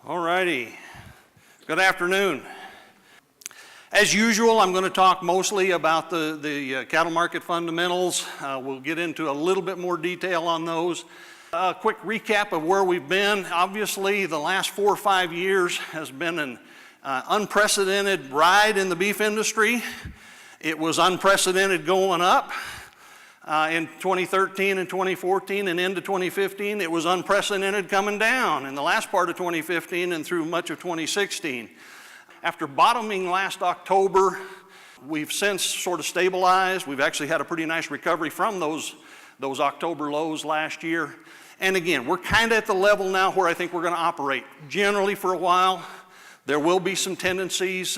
All righty. Good afternoon. As usual, I'm going to talk mostly about the cattle market fundamentals. We'll get into a little bit more detail on those. A quick recap of where we've been. Obviously, the last 4 or 5 years has been an unprecedented ride in the beef industry. It was unprecedented going up. In 2013 and 2014 and into 2015, it was unprecedented coming down in the last part of 2015 and through much of 2016. After bottoming last October, we've since sort of stabilized. We've actually had a pretty nice recovery from those October lows last year. And again, we're kind of at the level now where I think we're going to operate. Generally for a while, there will be some tendencies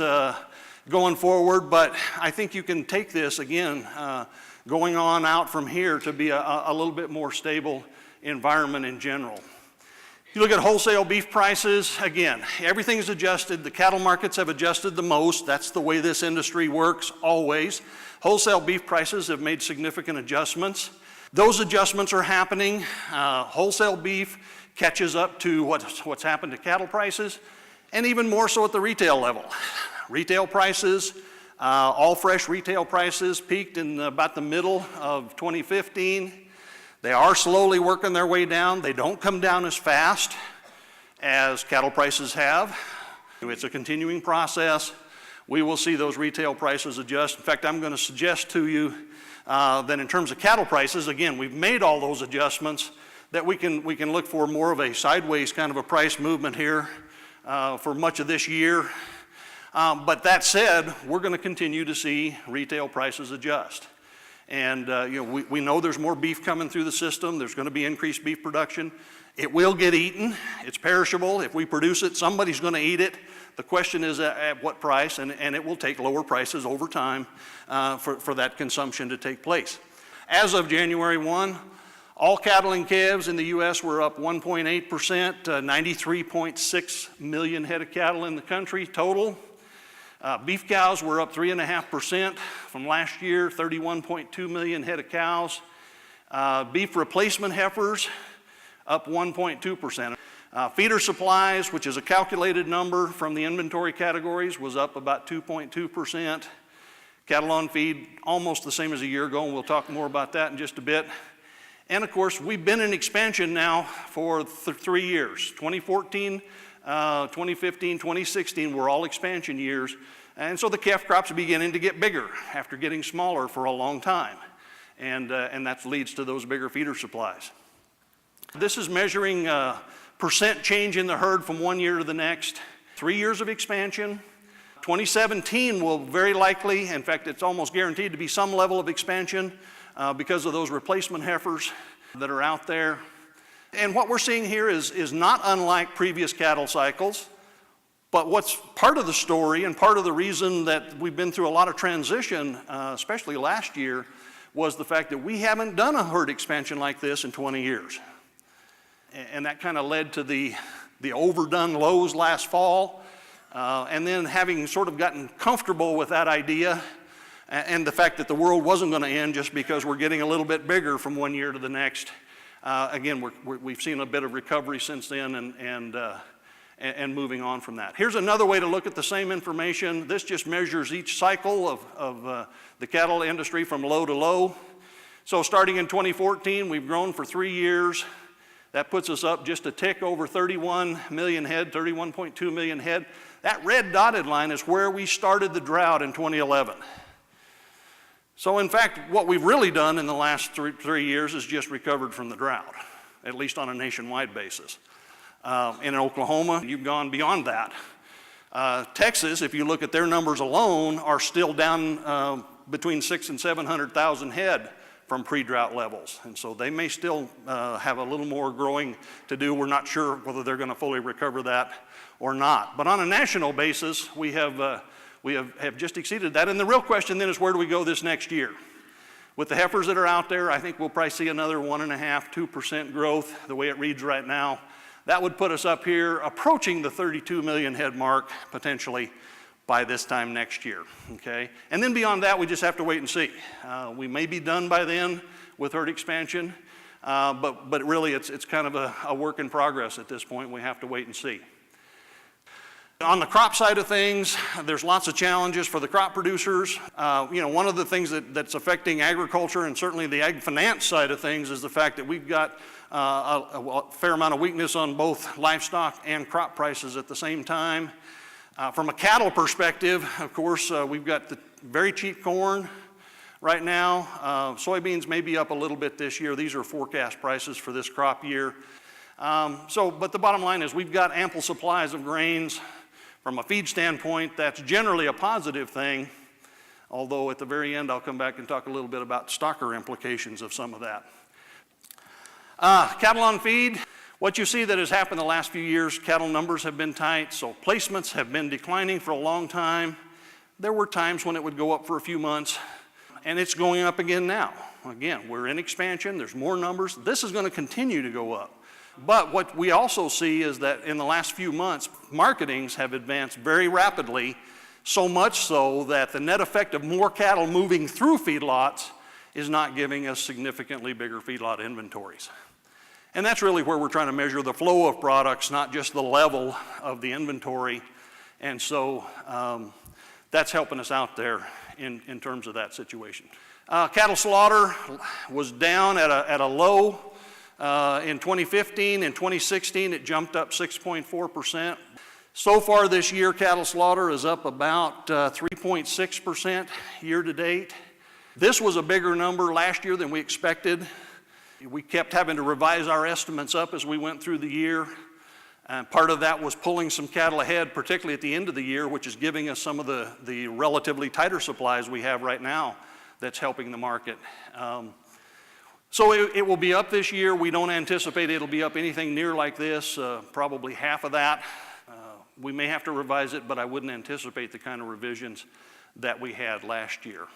going forward, but I think you can take this again going on out from here to be a little bit more stable environment in general. If you look at wholesale beef prices, again, everything's adjusted. The cattle markets have adjusted the most. That's the way this industry works always. Wholesale beef prices have made significant adjustments. Those adjustments are happening. Wholesale beef catches up to what's happened to cattle prices, and even more so at the retail level. Retail prices, all fresh retail prices peaked in about the middle of 2015. They are slowly working their way down. They don't come down as fast as cattle prices have. It's a continuing process. We will see those retail prices adjust. In fact, I'm going to suggest to you that in terms of cattle prices, again, we've made all those adjustments, that we can look for more of a sideways kind of a price movement here for much of this year. But that said, we're going to continue to see retail prices adjust. And we know there's more beef coming through the system. There's going to be increased beef production. It will get eaten. It's perishable. If we produce it, somebody's going to eat it. The question is at what price, and it will take lower prices over time for that consumption to take place. As of January 1, all cattle and calves in the U.S. were up 1.8%, 93.6 million head of cattle in the country total. Beef cows were up 3.5% from last year, 31.2 million head of cows. Beef replacement heifers up 1.2%. Feeder supplies, which is a calculated number from the inventory categories, was up about 2.2%. Cattle on feed, almost the same as a year ago, and we'll talk more about that in just a bit. And of course, we've been in expansion now for 3 years. 2014, 2015, 2016 were all expansion years. And so the calf crop's beginning to get bigger after getting smaller for a long time. And that leads to those bigger feeder supplies. This is measuring percent change in the herd from one year to the next. 3 years of expansion. 2017 will very likely, in fact, it's almost guaranteed to be some level of expansion because of those replacement heifers that are out there. And what we're seeing here is not unlike previous cattle cycles, but what's part of the story and part of the reason that we've been through a lot of transition, especially last year, was the fact that we haven't done a herd expansion like this in 20 years. And that kind of led to the overdone lows last fall, and then having sort of gotten comfortable with that idea and the fact that the world wasn't going to end just because we're getting a little bit bigger from one year to the next. Again, we've seen a bit of recovery since then and moving on from that. Here's another way to look at the same information. This just measures each cycle of the cattle industry from low to low. So starting in 2014, we've grown for 3 years. That puts us up just a tick over 31 million head, 31.2 million head. That red dotted line is where we started the drought in 2011. So in fact, what we've really done in the last 3 years is just recovered from the drought, at least on a nationwide basis. In Oklahoma, you've gone beyond that. Texas, if you look at their numbers alone, are still down between 600,000 and 700,000 head from pre-drought levels. And so they may still have a little more growing to do. We're not sure whether they're going to fully recover that or not. But on a national basis, we have just exceeded that. And the real question then is, where do we go this next year? With the heifers that are out there, I think we'll probably see another 1.5%, 2% growth, the way it reads right now. That would put us up here approaching the 32 million head mark potentially by this time next year, okay? And then beyond that, we just have to wait and see. We may be done by then with herd expansion, but really it's kind of a work in progress at this point. We have to wait and see. On the crop side of things, there's lots of challenges for the crop producers. One of the things that's affecting agriculture and certainly the ag finance side of things is the fact that we've got a fair amount of weakness on both livestock and crop prices at the same time. From a cattle perspective, of course, we've got the very cheap corn right now. Soybeans may be up a little bit this year. These are forecast prices for this crop year. But the bottom line is we've got ample supplies of grains. From a feed standpoint, that's generally a positive thing, although at the very end I'll come back and talk a little bit about stocker implications of some of that. Cattle on feed, what you see that has happened the last few years, cattle numbers have been tight, so placements have been declining for a long time. There were times when it would go up for a few months, and it's going up again now. Again, we're in expansion, there's more numbers. This is going to continue to go up. But what we also see is that in the last few months, marketings have advanced very rapidly, so much so that the net effect of more cattle moving through feedlots is not giving us significantly bigger feedlot inventories. And that's really where we're trying to measure the flow of products, not just the level of the inventory. And so that's helping us out there in terms of that situation. Cattle slaughter was down at a low. In 2015 and 2016, it jumped up 6.4%. So far this year, cattle slaughter is up about 3.6% year to date. This was a bigger number last year than we expected. We kept having to revise our estimates up as we went through the year. And part of that was pulling some cattle ahead, particularly at the end of the year, which is giving us some of the relatively tighter supplies we have right now that's helping the market. So it will be up this year. We don't anticipate it'll be up anything near like this, probably half of that. We may have to revise it, but I wouldn't anticipate the kind of revisions that we had last year.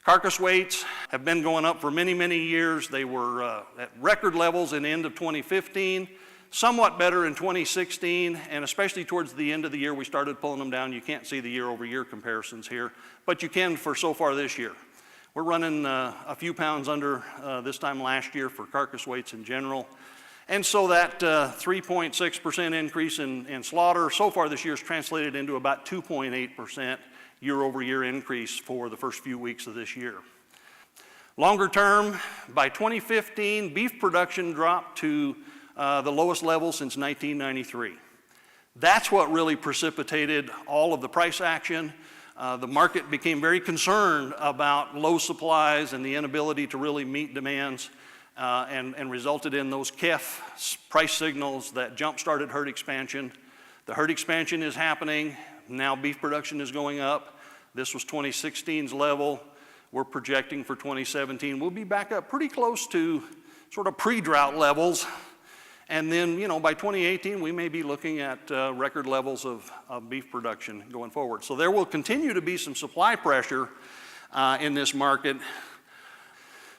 Carcass weights have been going up for many, many years. They were at record levels in the end of 2015, somewhat better in 2016, and especially towards the end of the year, we started pulling them down. You can't see the year-over-year comparisons here, but you can for so far this year. We're running a few pounds under this time last year for carcass weights in general. And so that 3.6% increase in slaughter so far this year is translated into about 2.8% year-over-year increase for the first few weeks of this year. Longer term, by 2015, beef production dropped to the lowest level since 1993. That's what really precipitated all of the price action. The market became very concerned about low supplies and the inability to really meet demands and resulted in those KEF price signals that jump-started herd expansion. The herd expansion is happening. Now beef production is going up. This was 2016's level. We're projecting for 2017. We'll be back up pretty close to sort of pre-drought levels. And then, by 2018, we may be looking at record levels of beef production going forward. So there will continue to be some supply pressure in this market.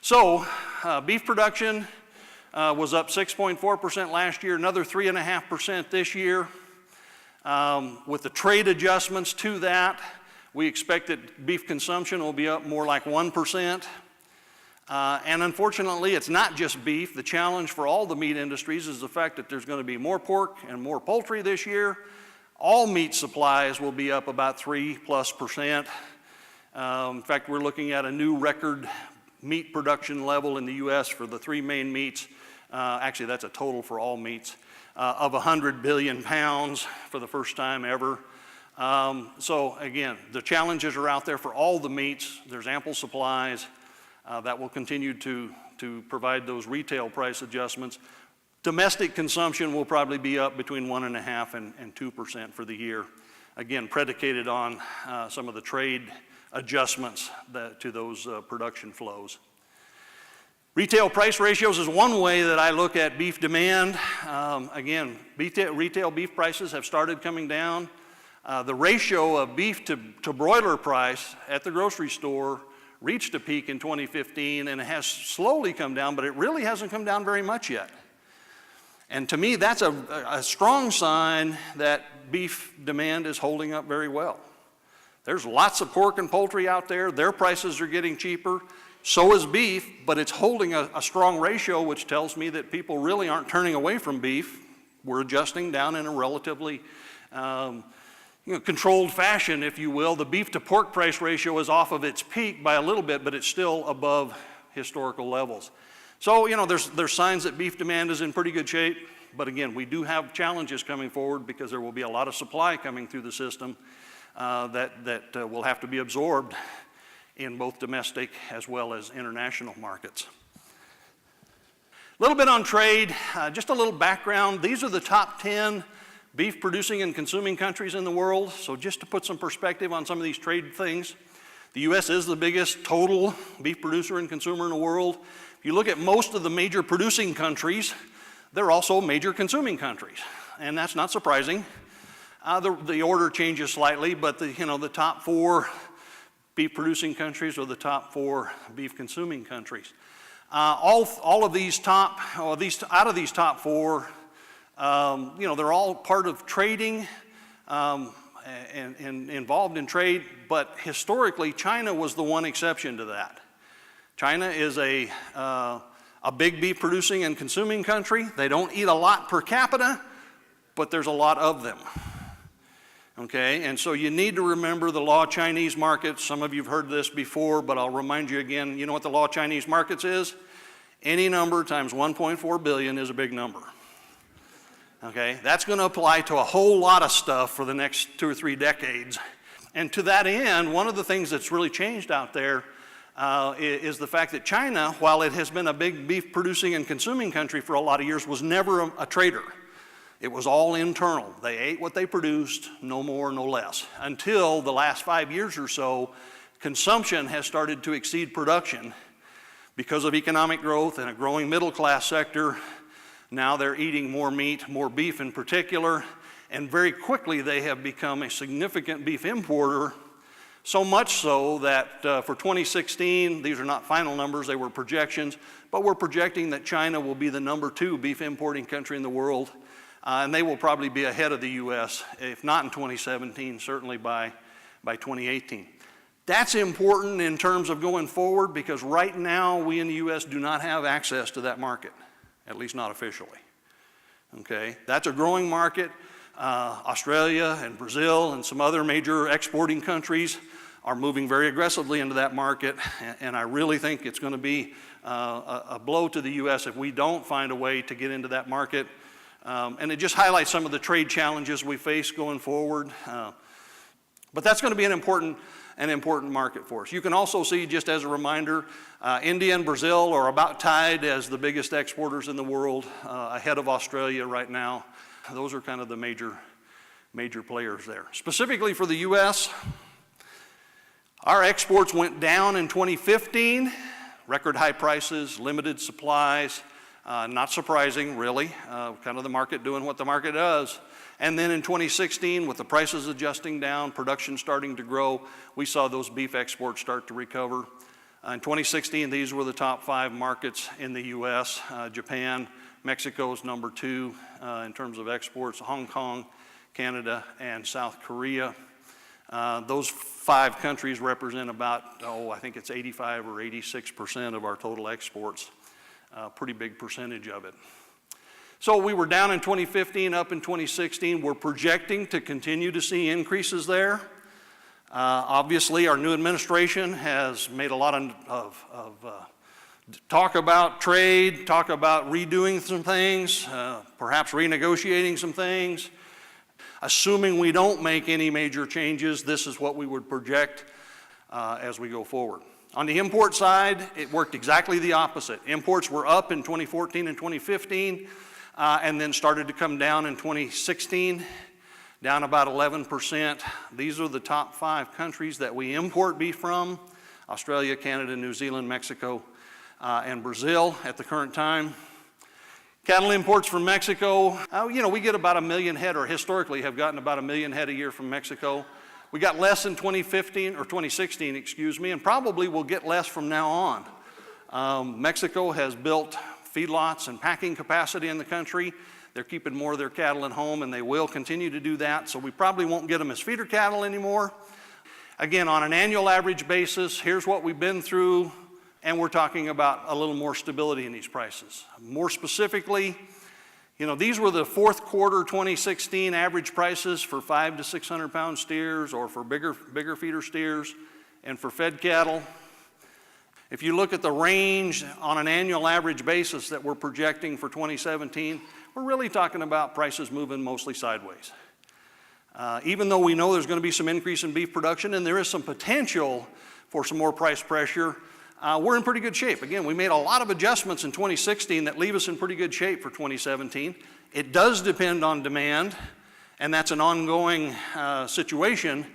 So beef production was up 6.4% last year, another 3.5% this year. With the trade adjustments to that, we expect that beef consumption will be up more like 1%. And unfortunately, it's not just beef. The challenge for all the meat industries is the fact that there's going to be more pork and more poultry this year. All meat supplies will be up about 3+%. In fact, we're looking at a new record meat production level in the U.S. for the three main meats. Actually, that's a total for all meats of 100 billion pounds for the first time ever. So again, the challenges are out there for all the meats. There's ample supplies. That will continue to provide those retail price adjustments. Domestic consumption will probably be up between 1.5% and 2% for the year. Again, predicated on some of the trade adjustments to those production flows. Retail price ratios is one way that I look at beef demand. Again, retail beef prices have started coming down. The ratio of beef to broiler price at the grocery store reached a peak in 2015, and it has slowly come down, but it really hasn't come down very much yet. And to me, that's a strong sign that beef demand is holding up very well. There's lots of pork and poultry out there. Their prices are getting cheaper. So is beef, but it's holding a strong ratio, which tells me that people really aren't turning away from beef. We're adjusting down in a relatively controlled fashion, if you will. The beef to pork price ratio is off of its peak by a little bit, but it's still above historical levels. So, there's signs that beef demand is in pretty good shape, but again, we do have challenges coming forward because there will be a lot of supply coming through the system that will have to be absorbed in both domestic as well as international markets. A little bit on trade, just a little background. These are the top 10 beef producing and consuming countries in the world. So just to put some perspective on some of these trade things, the U.S. is the biggest total beef producer and consumer in the world. If you look at most of the major producing countries, they're also major consuming countries. And that's not surprising. The order changes slightly, but the top 4 beef producing countries are the top 4 beef consuming countries. All of these out of these top 4, they're all part of trading and involved in trade, but historically China was the one exception to that. China is a big beef producing and consuming country. They don't eat a lot per capita, but there's a lot of them. Okay, and so you need to remember the law of Chinese markets. Some of you have heard this before, but I'll remind you again, you know what the law of Chinese markets is? Any number times 1.4 billion is a big number. Okay, that's going to apply to a whole lot of stuff for the next 2 or 3 decades. And to that end, one of the things that's really changed out there is the fact that China, while it has been a big beef producing and consuming country for a lot of years, was never a trader. It was all internal. They ate what they produced, no more, no less. Until the last 5 years or so, consumption has started to exceed production because of economic growth and a growing middle class sector. Now they're eating more meat, more beef in particular, and very quickly they have become a significant beef importer, so much so that for 2016, these are not final numbers, they were projections, but we're projecting that China will be the number 2 beef importing country in the world. And they will probably be ahead of the U.S., if not in 2017, certainly by 2018. That's important in terms of going forward because right now we in the U.S. do not have access to that market, at least not officially. Okay, that's a growing market. Australia and Brazil and some other major exporting countries are moving very aggressively into that market, and I really think it's going to be a blow to the U.S. if we don't find a way to get into that market. And it just highlights some of the trade challenges we face going forward. But that's going to be an important market for us. You can also see, just as a reminder, India and Brazil are about tied as the biggest exporters in the world, ahead of Australia right now. Those are kind of the major players there. Specifically for the U.S., our exports went down in 2015, record high prices, limited supplies. Not surprising, really, kind of the market doing what the market does. And then in 2016, with the prices adjusting down, production starting to grow, we saw those beef exports start to recover. In 2016, these were the top 5 markets in the U.S. Japan, Mexico's number 2 in terms of exports, Hong Kong, Canada, and South Korea. Those 5 countries represent about, I think it's 85 or 86% of our total exports. Pretty big percentage of it. So we were down in 2015, up in 2016. We're projecting to continue to see increases there. Obviously, our new administration has made a lot of talk about trade, talk about redoing some things, perhaps renegotiating some things. Assuming we don't make any major changes, this is what we would project as we go forward. On the import side, it worked exactly the opposite. Imports were up in 2014 and 2015, and then started to come down in 2016, down about 11%. These are the top 5 countries that we import beef from: Australia, Canada, New Zealand, Mexico, and Brazil at the current time. Cattle imports from Mexico, we get about 1 million head, or historically have gotten about 1 million head a year from Mexico. We got less in 2016, and probably will get less from now on. Mexico has built feedlots and packing capacity in the country. They're keeping more of their cattle at home, and they will continue to do that, so we probably won't get them as feeder cattle anymore. Again, on an annual average basis, here's what we've been through, and we're talking about a little more stability in these prices. More specifically, These were the fourth quarter 2016 average prices for 500 to 600 pound steers, or for bigger feeder steers, and for fed cattle. If you look at the range on an annual average basis that we're projecting for 2017, we're really talking about prices moving mostly sideways. Even though we know there's going to be some increase in beef production and there is some potential for some more price pressure, we're in pretty good shape. Again, we made a lot of adjustments in 2016 that leave us in pretty good shape for 2017. It does depend on demand, and that's an ongoing situation.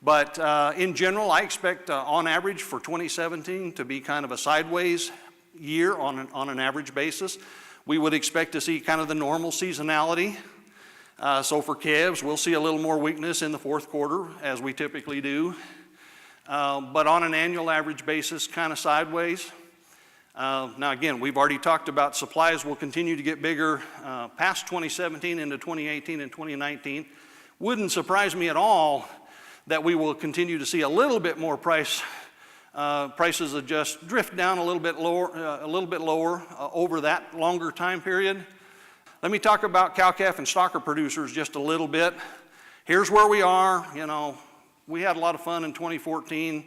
But in general, I expect on average for 2017 to be kind of a sideways year on an average basis. We would expect to see kind of the normal seasonality. So for calves, we'll see a little more weakness in the fourth quarter, as we typically do. But on an annual average basis, kind of sideways. Now again, we've already talked about supplies will continue to get bigger past 2017 into 2018 and 2019. Wouldn't surprise me at all that we will continue to see a little bit more prices adjust, drift down a little bit lower over that longer time period. Let me talk about cow-calf and stocker producers just a little bit. Here's where we are. We had a lot of fun in 2014.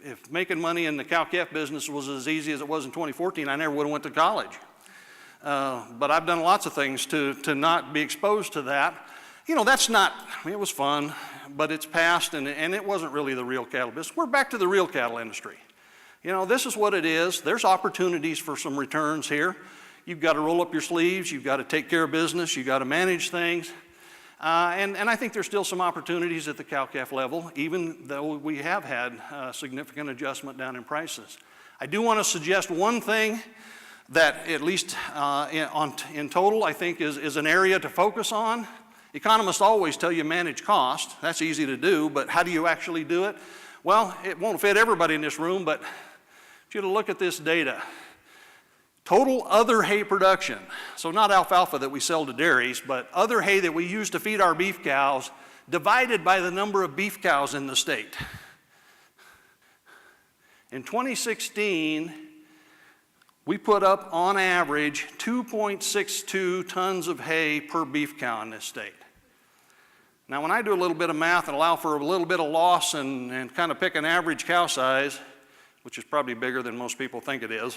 If making money in the cow-calf business was as easy as it was in 2014, I never would have went to college. But I've done lots of things to not be exposed to that. That's not, it was fun, but it's past, and it wasn't really the real cattle business. We're back to the real cattle industry. This is what it is. There's opportunities for some returns here. You've got to roll up your sleeves. You've got to take care of business. You've got to manage things. And I think there's still some opportunities at the cow-calf level, even though we have had significant adjustment down in prices. I do want to suggest one thing that, at least in total, I think is an area to focus on. Economists always tell you manage cost. That's easy to do, but how do you actually do it? Well, it won't fit everybody in this room, but if you look at this data, total other hay production, so not alfalfa that we sell to dairies, but other hay that we use to feed our beef cows, divided by the number of beef cows in the state. In 2016, we put up on average 2.62 tons of hay per beef cow in this state. Now, when I do a little bit of math and allow for a little bit of loss and kind of pick an average cow size, which is probably bigger than most people think it is,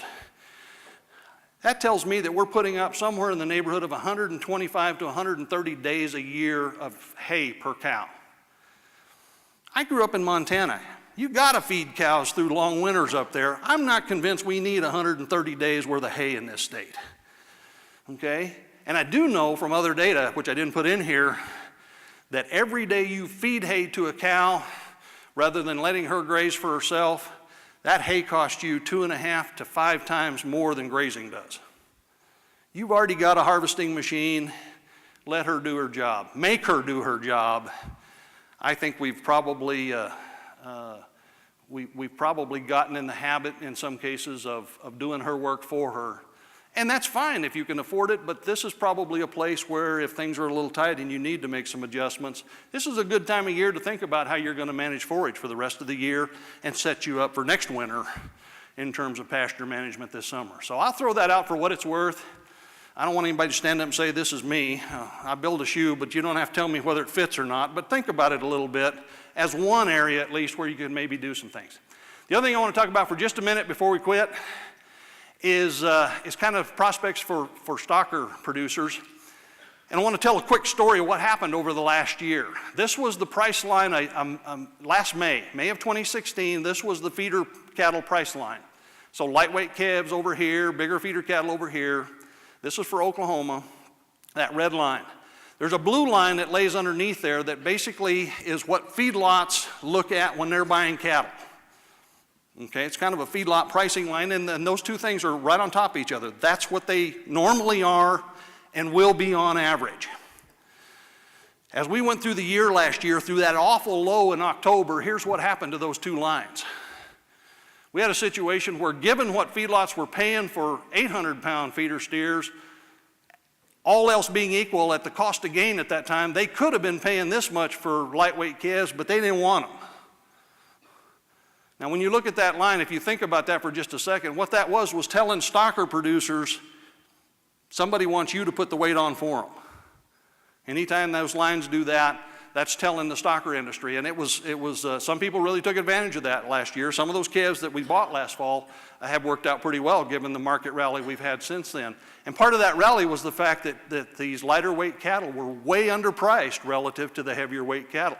that tells me that we're putting up somewhere in the neighborhood of 125 to 130 days a year of hay per cow. I grew up in Montana. You gotta feed cows through long winters up there. I'm not convinced we need 130 days worth of hay in this state, okay? And I do know from other data, which I didn't put in here, that every day you feed hay to a cow, rather than letting her graze for herself, that hay costs you 2.5 to 5 times more than grazing does. You've already got a harvesting machine. Let her do her job. Make her do her job. I think we've probably gotten in the habit in some cases of doing her work for her. And that's fine if you can afford it, but this is probably a place where if things are a little tight and you need to make some adjustments, this is a good time of year to think about how you're going to manage forage for the rest of the year and set you up for next winter in terms of pasture management this summer. So I'll throw that out for what it's worth. I don't want anybody to stand up and say, this is me. I build a shoe, but you don't have to tell me whether it fits or not. But think about it a little bit as one area at least where you can maybe do some things. The other thing I want to talk about for just a minute before we quit is kind of prospects for stocker producers. And I want to tell a quick story of what happened over the last year. This was the price line last May of 2016. This was the feeder cattle price line. So lightweight calves over here, bigger feeder cattle over here. This is for Oklahoma, that red line. There's a blue line that lays underneath there that basically is what feedlots look at when they're buying cattle. Okay, it's kind of a feedlot pricing line, and those two things are right on top of each other. That's what they normally are and will be on average. As we went through the year last year, through that awful low in October, here's what happened to those two lines. We had a situation where, given what feedlots were paying for 800-pound feeder steers, all else being equal at the cost of gain at that time, they could have been paying this much for lightweight calves, but they didn't want them. Now, when you look at that line, if you think about that for just a second, what that was telling stocker producers, Somebody wants you to put the weight on for them. Anytime those lines do that, that's telling the stocker industry. And it was some people really took advantage of that last year. Some of those calves that we bought last fall have worked out pretty well given the market rally we've had since then. And part of that rally was the fact that these lighter weight cattle were way underpriced relative to the heavier weight cattle.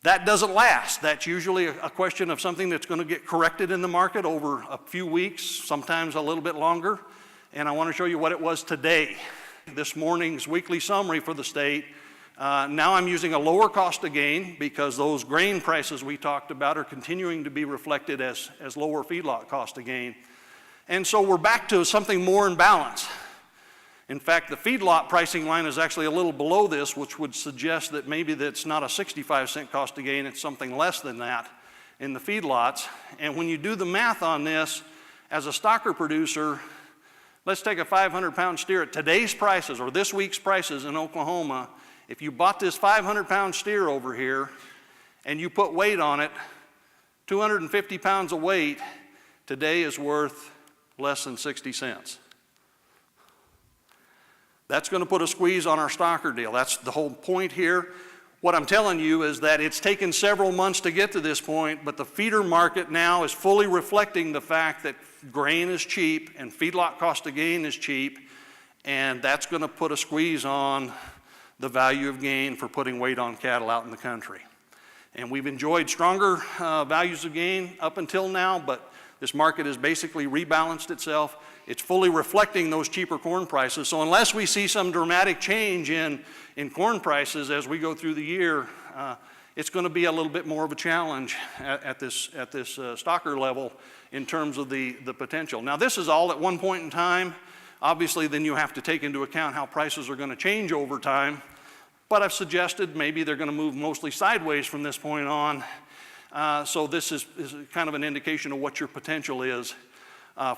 That doesn't last. That's usually a question of something that's going to get corrected in the market over a few weeks, sometimes a little bit longer. And I want to show you what it was today. This morning's weekly summary for the state. Now I'm using a lower cost of gain because those grain prices we talked about are continuing to be reflected as lower feedlot cost of gain. And so we're back to something more in balance. In fact, the feedlot pricing line is actually a little below this, which would suggest that maybe that's not a 65-cent cost of gain, it's something less than that in the feedlots. And when you do the math on this, as a stocker producer, let's take a 500-pound steer at today's prices or this week's prices in Oklahoma. If you bought this 500-pound steer over here and you put weight on it, 250 pounds of weight today is worth less than 60 cents. That's going to put a squeeze on our stocker deal. That's the whole point here. What I'm telling you is that it's taken several months to get to this point, but the feeder market now is fully reflecting the fact that grain is cheap and feedlot cost of gain is cheap, and that's going to put a squeeze on the value of gain for putting weight on cattle out in the country. And we've enjoyed stronger values of gain up until now, but this market has basically rebalanced itself. It's fully reflecting those cheaper corn prices. So unless we see some dramatic change in corn prices as we go through the year, it's going to be a little bit more of a challenge at this stocker level in terms of the potential. Now this is all at one point in time. Obviously then you have to take into account how prices are going to change over time. But I've suggested maybe they're going to move mostly sideways from this point on. So this is kind of an indication of what your potential is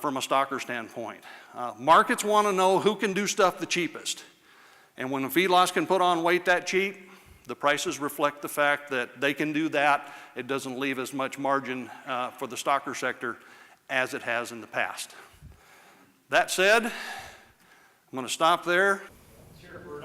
from a stocker standpoint. Markets want to know who can do stuff the cheapest. And when the feedlots can put on weight that cheap, the prices reflect the fact that they can do that. It doesn't leave as much margin for the stocker sector as it has in the past. That said, I'm going to stop there. Sure,